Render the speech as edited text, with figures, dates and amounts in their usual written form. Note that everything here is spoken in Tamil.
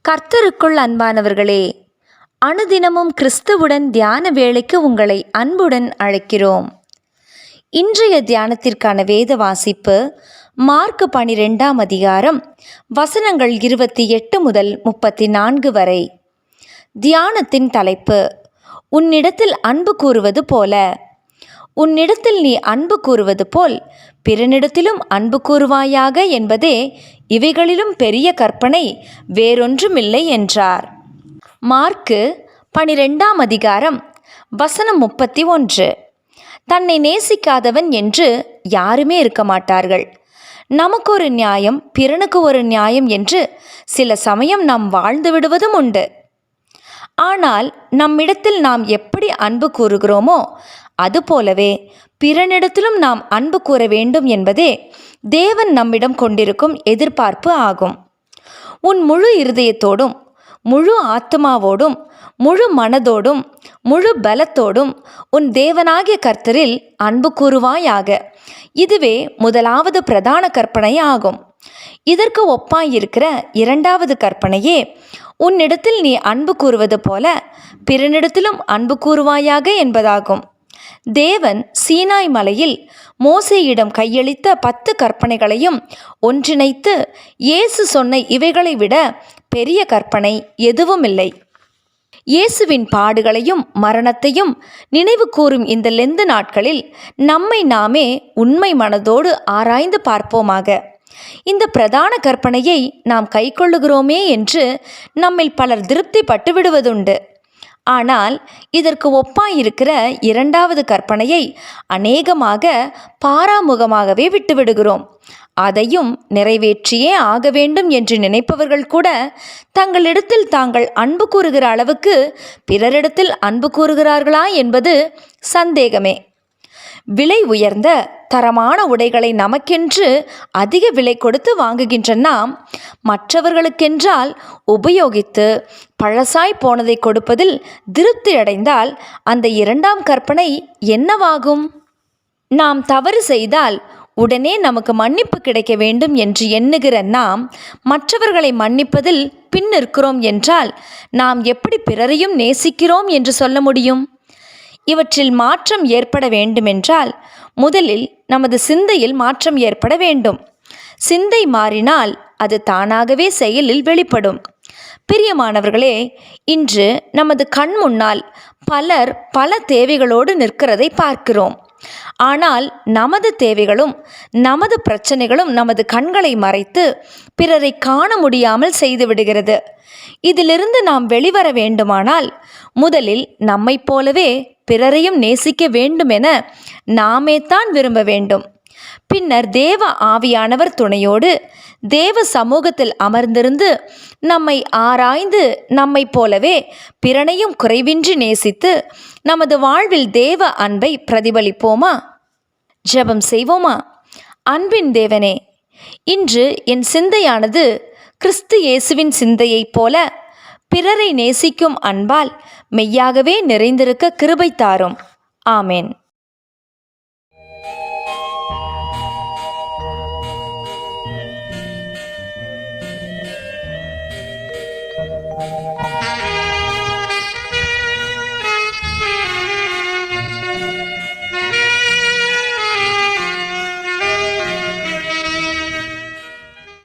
கர்த்தருக்குள் அன்பானவர்களே, அனுதினமும் கிறிஸ்துவுடன் தியான வேளைக்கு உங்களை அன்புடன் அழைக்கிறோம். இன்றைய தியானத்திற்கான வேத வாசிப்பு மார்க் 12ஆம் அதிகாரம் வசனங்கள் 28 முதல் 34 வரை. தியானத்தின் தலைப்பு: உன்னிடத்தில் அன்பு கூறுவது போல. உன்னிடத்தில் நீ அன்பு கூறுவது போல் பிறனிடத்திலும் அன்பு கூறுவாயாக என்பதே இவைகளிலும் பெரிய கற்பனை வேறொன்றுமில்லை என்றார். மார்க்கு 12ஆம் அதிகாரம் வசனம் 31. தன்னை நேசிக்காதவன் என்று யாருமே இருக்க மாட்டார்கள். நமக்கு ஒரு நியாயம், பிறனுக்கு ஒரு நியாயம் என்று சில சமயம் நாம் வாழ்ந்து விடுவதும் உண்டு. ஆனால் நம்மிடத்தில் நாம் எப்படி அன்பு கூறுகிறோமோ அதுபோலவே பிறனிடத்திலும் நாம் அன்பு கூற வேண்டும் என்பதே தேவன் நம்மிடம் கொண்டிருக்கும் எதிர்பார்ப்பு ஆகும். உன் முழு இருதயத்தோடும், முழு ஆத்மாவோடும், முழு மனதோடும், முழு பலத்தோடும் உன் தேவனாகிய கர்த்தரில் அன்பு கூறுவாயாக. இதுவே முதலாவது பிரதான கற்பனை ஆகும். இதற்கு ஒப்பாயிருக்கிற இரண்டாவது கற்பனையே உன்னிடத்தில் நீ அன்பு கூறுவது போல பிறனிடத்திலும் அன்பு கூறுவாயாக என்பதாகும். தேவன் சீனாய் மலையில் மோசேயிடம் கையளித்த 10 கற்பனைகளையும் ஒன்றிணைத்து இயேசு சொன்ன இவைகளை விட பெரிய கற்பனை எதுவுமில்லை. இயேசுவின் பாடுகளையும் மரணத்தையும் நினைவு கூறும் இந்த லெந்து நாட்களில் நம்மை நாமே உண்மை மனதோடு ஆராய்ந்து பார்ப்போமாக. இந்த பிரதான கற்பனையை நாம் கைக்கொள்ளுகிறோமே என்று நம்மில் பலர் திருப்தி பட்டு விடுவதுண்டு. ஆனால் இதற்கு ஒப்பாயிருக்கிற இரண்டாவது கற்பனையை அநேகமாக பாராமுகமாகவே விட்டுவிடுகிறோம். அதையும் நிறைவேற்றியே ஆக வேண்டும் என்று நினைப்பவர்கள் கூட தங்களிடத்தில் தாங்கள் அன்பு கூறுகிற அளவுக்கு பிறரிடத்தில் அன்பு கூறுகிறார்களா என்பது சந்தேகமே. விலை உயர்ந்த தரமான உடைகளை நமக்கென்று அதிக விலை கொடுத்து வாங்குகின்ற நாம் மற்றவர்களுக்கென்றால் உபயோகித்து பழசாய் போனதை கொடுப்பதில் திருப்தி அடைந்தால் அந்த இரண்டாம் கற்பனை என்னவாகும்? நாம் தவறு செய்தால் உடனே நமக்கு மன்னிப்பு கிடைக்க வேண்டும் என்று எண்ணுகிற நாம் மற்றவர்களை மன்னிப்பதில் பின் நிற்கிறோம் என்றால் நாம் எப்படி பிறரையும் நேசிக்கிறோம் என்று சொல்ல முடியும்? இவற்றில் மாற்றம் ஏற்பட வேண்டுமென்றால் முதலில் நமது சிந்தையில் மாற்றம் ஏற்பட வேண்டும். சிந்தை மாறினால் அது தானாகவே செயலில் வெளிப்படும். பிரியமானவர்களே, இன்று நமது கண் முன்னால் பலர் பல தேவைகளோடு நிற்கிறதை பார்க்கிறோம். ஆனால் நமது தேவைகளும் நமது பிரச்சனைகளும் நமது கண்களை மறைத்து பிறரை காண முடியாமல் செய்துவிடுகிறது. இதிலிருந்து நாம் வெளிவர வேண்டுமானால் முதலில் நம்மை போலவே பிறரையும் நேசிக்க வேண்டுமென நாமே தான் விரும்ப வேண்டும். பின்னர் தேவ ஆவியானவர் துணையோடு தேவ சமூகத்தில் அமர்ந்திருந்து நம்மை ஆராய்ந்து நம்மை போலவே பிறனையும் குறைவின்றி நேசித்து நமது வாழ்வில் தேவ அன்பை பிரதிபலிப்போமா? ஜெபம் செய்வோமா? அன்பின் தேவனே, இன்று என் சிந்தையானது கிறிஸ்து இயேசுவின் சிந்தையைப் போல பிறரை நேசிக்கும் அன்பால் மெய்யாகவே நிறைந்திருக்க கிருபை தாரும். ஆமேன்.